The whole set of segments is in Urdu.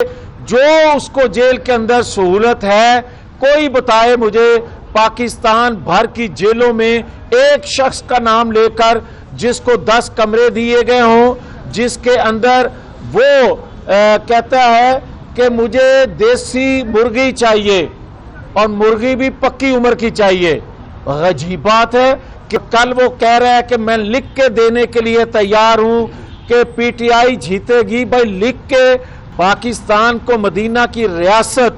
جو اس کو جیل کے اندر سہولت ہے، کوئی بتائے مجھے پاکستان بھر کی جیلوں میں ایک شخص کا نام لے کر جس کو 10 کمرے دیے گئے ہوں، جس کے اندر وہ کہتا ہے کہ مجھے دیسی مرغی چاہیے اور مرغی بھی پکی عمر کی چاہیے۔ عجیب بات ہے کہ کل وہ کہہ رہا ہے کہ میں لکھ کے دینے کے لیے تیار ہوں کہ پی ٹی آئی جیتے گی۔ بھائی لکھ کے پاکستان کو مدینہ کی ریاست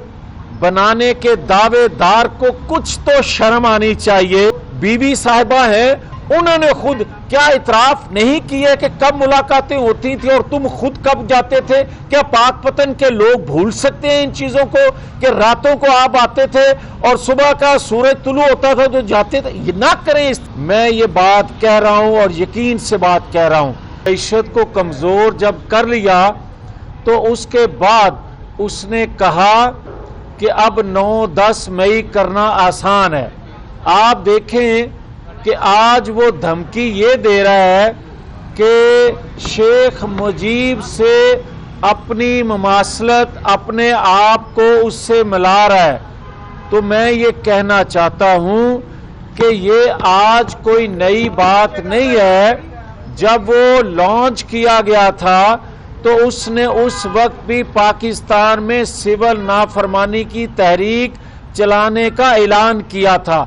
بنانے کے دعوے دار کو کچھ تو شرم آنی چاہیے۔ بی بی صاحبہ ہیں، انہوں نے خود کیا اعتراف نہیں کیا کہ کب ملاقاتیں ہوتی تھی اور تم خود کب جاتے تھے؟ کیا پاک پتن کے لوگ بھول سکتے ہیں ان چیزوں کو کہ راتوں کو آپ آتے تھے اور صبح کا سورج طلوع ہوتا تھا تو جاتے تھے؟ یہ نہ کریں۔ میں یہ بات کہہ رہا ہوں اور یقین سے بات کہہ رہا ہوں، معیشت کو کمزور جب کر لیا تو اس کے بعد اس نے کہا کہ اب 9-10 مئی کرنا آسان ہے۔ آپ دیکھیں کہ آج وہ دھمکی یہ دے رہا ہے کہ شیخ مجیب سے اپنی مماثلت اپنے آپ کو اس سے ملا رہا ہے۔ تو میں یہ کہنا چاہتا ہوں کہ یہ آج کوئی نئی بات نہیں ہے۔ جب وہ لانچ کیا گیا تھا تو اس نے اس وقت بھی پاکستان میں سول نافرمانی کی تحریک چلانے کا اعلان کیا تھا۔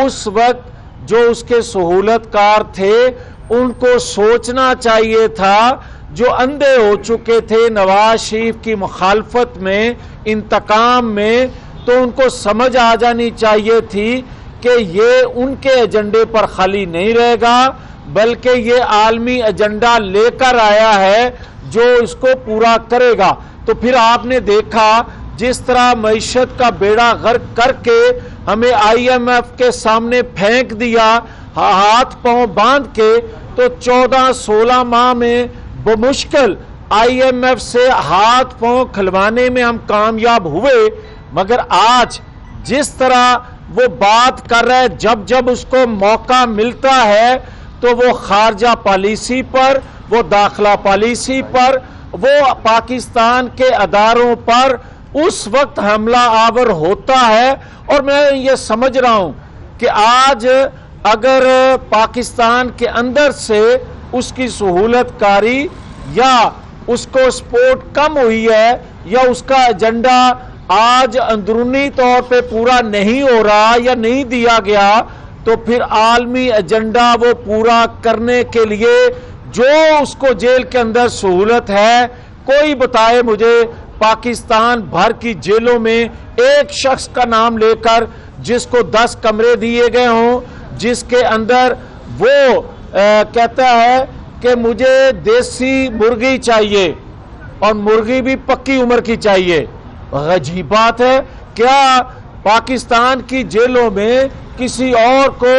اس وقت جو اس کے سہولت کار تھے ان کو سوچنا چاہیے تھا، جو اندھے ہو چکے تھے نواز شریف کی مخالفت میں، انتقام میں، تو ان کو سمجھ آ جانی چاہیے تھی کہ یہ ان کے ایجنڈے پر خالی نہیں رہے گا بلکہ یہ عالمی ایجنڈا لے کر آیا ہے جو اس کو پورا کرے گا۔ تو پھر آپ نے دیکھا جس طرح معیشت کا بیڑا غرق کر کے ہمیں آئی ایم ایف کے سامنے پھینک دیا ہاتھ پاؤں باندھ کے، تو 14-16 ماہ میں بمشکل آئی ایم ایف سے ہاتھ پاؤں کھلوانے میں ہم کامیاب ہوئے۔ مگر آج جس طرح وہ بات کر رہا ہے، جب اس کو موقع ملتا ہے تو وہ خارجہ پالیسی پر، وہ داخلہ پالیسی پر، وہ پاکستان کے اداروں پر اس وقت حملہ آور ہوتا ہے۔ اور میں یہ سمجھ رہا ہوں کہ آج اگر پاکستان کے اندر سے اس کی سہولت کاری یا اس کو سپورٹ کم ہوئی ہے یا اس کا ایجنڈا آج اندرونی طور پہ پورا نہیں ہو رہا یا نہیں دیا گیا، تو پھر عالمی ایجنڈا وہ پورا کرنے کے لیے جو اس کو جیل کے اندر سہولت ہے، کوئی بتائے مجھے پاکستان بھر کی جیلوں میں ایک شخص کا نام لے کر جس کو 10 کمرے دیے گئے ہوں، جس کے اندر وہ کہتا ہے کہ مجھے دیسی مرغی چاہیے اور مرغی بھی پکی عمر کی چاہیے۔ عجیب بات ہے، کیا پاکستان کی جیلوں میں کسی اور کو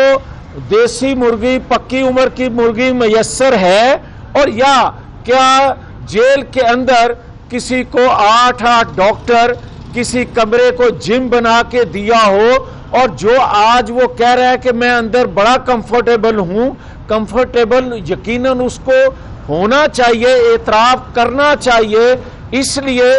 دیسی مرغی پکی عمر کی مرغی میسر ہے؟ اور یا کیا جیل کے اندر کسی کو 8 ڈاکٹر کسی کمرے کو جم بنا کے دیا ہو، اور جو آج وہ کہہ رہا ہے کہ میں اندر بڑا کمفرٹیبل ہوں، کمفرٹیبل یقیناً اس کو ہونا چاہیے، اعتراف کرنا چاہیے، اس لیے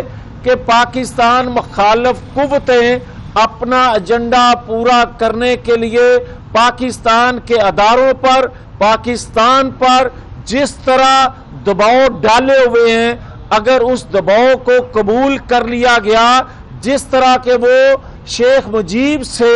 کہ پاکستان مخالف قوتیں اپنا ایجنڈا پورا کرنے کے لیے پاکستان کے اداروں پر، پاکستان پر جس طرح دباؤ ڈالے ہوئے ہیں، اگر اس دباؤ کو قبول کر لیا گیا، جس طرح کہ وہ شیخ مجیب سے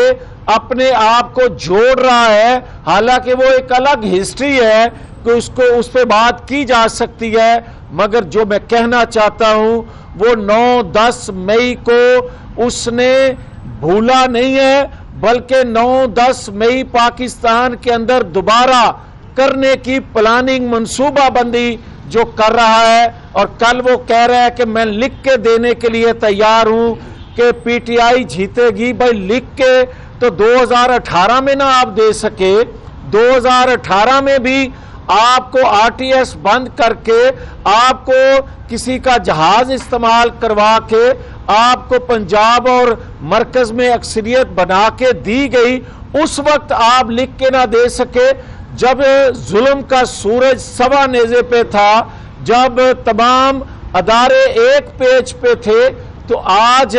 اپنے آپ کو جوڑ رہا ہے، حالانکہ وہ ایک الگ ہسٹری ہے کہ اس پہ بات کی جا سکتی ہے، مگر جو میں کہنا چاہتا ہوں وہ 9-10 مئی کو اس نے بھولا نہیں ہے، بلکہ 9-10 مئی پاکستان کے اندر دوبارہ کرنے کی پلاننگ، منصوبہ بندی جو کر رہا ہے۔ اور کل وہ کہہ رہا ہے کہ میں لکھ کے دینے کے لیے تیار ہوں کہ پی ٹی آئی جیتے گی۔ بھائی لکھ کے تو 2018 میں نہ آپ دے سکے، 2018 میں بھی آپ کو آر ٹی ایس بند کر کے، آپ کو کسی کا جہاز استعمال کروا کے، آپ کو پنجاب اور مرکز میں اکثریت بنا کے دی گئی، اس وقت آپ لکھ کے نہ دے سکے جب ظلم کا سورج سوا نیزے پہ تھا، جب تمام ادارے ایک پیج پہ تھے تو آج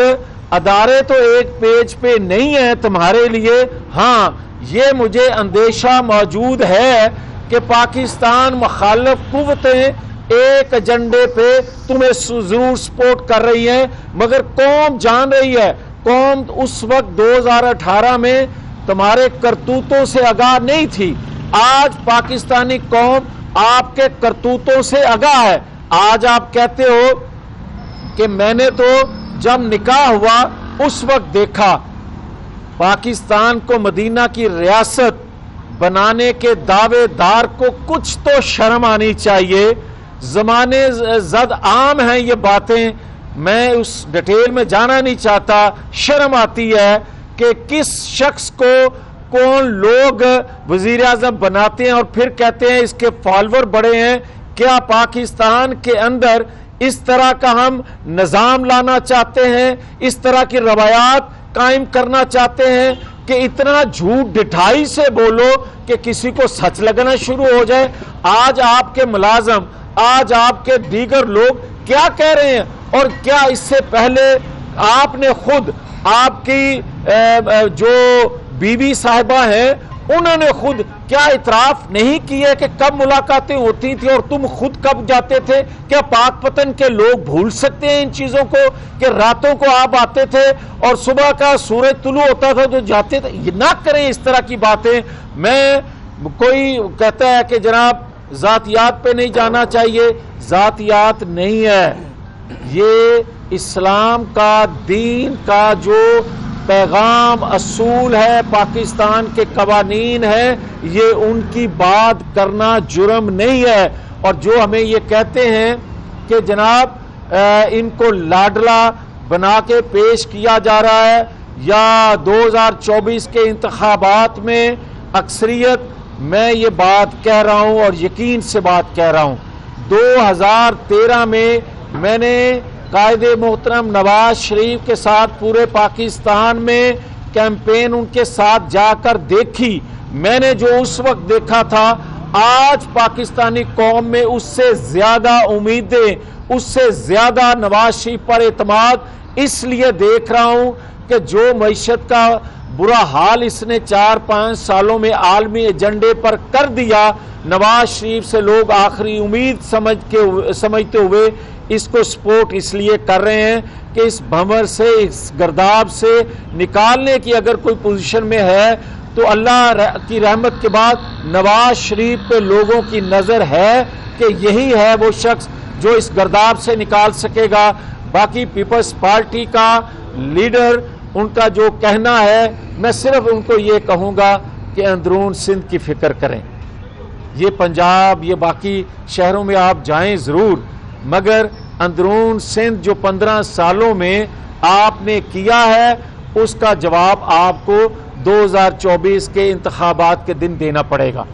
ادارے تو ایک پیج پہ نہیں ہیں تمہارے لیے. ہاں یہ مجھے اندیشہ موجود ہے کہ پاکستان مخالف قوتیں ایک ایجنڈے پہ تمہیں ضرور سپورٹ کر رہی ہیں، مگر قوم جان رہی ہے. قوم اس وقت 2018 میں تمہارے کرتوتوں سے آگاہ نہیں تھی. آج پاکستانی قوم آپ کے کرتوتوں سے آگاہ ہے. آج آپ کہتے ہو کہ میں نے تو جب نکاح ہوا اس وقت دیکھا. پاکستان کو مدینہ کی ریاست بنانے کے دعوے دار کو کچھ تو شرم آنی چاہیے. زمانے زد عام ہیں یہ باتیں، میں اس ڈیٹیل میں جانا نہیں چاہتا. شرم آتی ہے کہ کس شخص کو کون لوگ وزیر اعظم بناتے ہیں اور پھر کہتے ہیں اس کے فالوور بڑے ہیں. کیا پاکستان کے اندر اس طرح کا ہم نظام لانا چاہتے ہیں، اس طرح کی روایات قائم کرنا چاہتے ہیں کہ اتنا جھوٹ ڈٹھائی سے بولو کہ کسی کو سچ لگنا شروع ہو جائے؟ آج آپ کے ملازم، آج آپ کے دیگر لوگ کیا کہہ رہے ہیں، اور کیا اس سے پہلے آپ نے خود، آپ کی جو بیوی صاحبہ ہیں انہوں نے خود کیا اعتراف نہیں کیے کہ کب ملاقاتیں ہوتی تھی اور تم خود کب جاتے تھے؟ کیا پاک پتن کے لوگ بھول سکتے ہیں ان چیزوں کو کہ راتوں کو آپ آتے تھے اور صبح کا سورج طلوع ہوتا تھا تو جاتے تھے؟ یہ نہ کریں اس طرح کی باتیں. میں کوئی کہتا ہے کہ جناب ذاتیات پہ نہیں جانا چاہیے، ذاتیات نہیں ہے. یہ اسلام کا، دین کا جو پیغام، اصول ہے، پاکستان کے قوانین ہیں، یہ ان کی بات کرنا جرم نہیں ہے. اور جو ہمیں یہ کہتے ہیں کہ جناب ان کو لاڈلا بنا کے پیش کیا جا رہا ہے یا 2024 کے انتخابات میں اکثریت، میں یہ بات کہہ رہا ہوں اور یقین سے بات کہہ رہا ہوں. 2013 میں میں نے قائد محترم نواز شریف کے ساتھ پورے پاکستان میں کیمپین ان کے ساتھ جا کر دیکھی. میں نے جو اس وقت دیکھا تھا، آج پاکستانی قوم میں اس سے زیادہ امیدیں، اس سے زیادہ نواز شریف پر اعتماد اس لیے دیکھ رہا ہوں کہ جو معیشت کا برا حال اس نے 4-5 سالوں میں عالمی ایجنڈے پر کر دیا، نواز شریف سے لوگ آخری امید سمجھتے ہوئے اس کو سپورٹ اس لیے کر رہے ہیں کہ اس بھنور سے، اس گرداب سے نکالنے کی اگر کوئی پوزیشن میں ہے تو اللہ کی رحمت کے بعد نواز شریف پہ لوگوں کی نظر ہے کہ یہی ہے وہ شخص جو اس گرداب سے نکال سکے گا. باقی پیپلز پارٹی کا لیڈر، ان کا جو کہنا ہے، میں صرف ان کو یہ کہوں گا کہ اندرون سندھ کی فکر کریں. یہ پنجاب، یہ باقی شہروں میں آپ جائیں ضرور، مگر اندرون سندھ جو 15 سالوں میں آپ نے کیا ہے اس کا جواب آپ کو 2024 کے انتخابات کے دن دینا پڑے گا.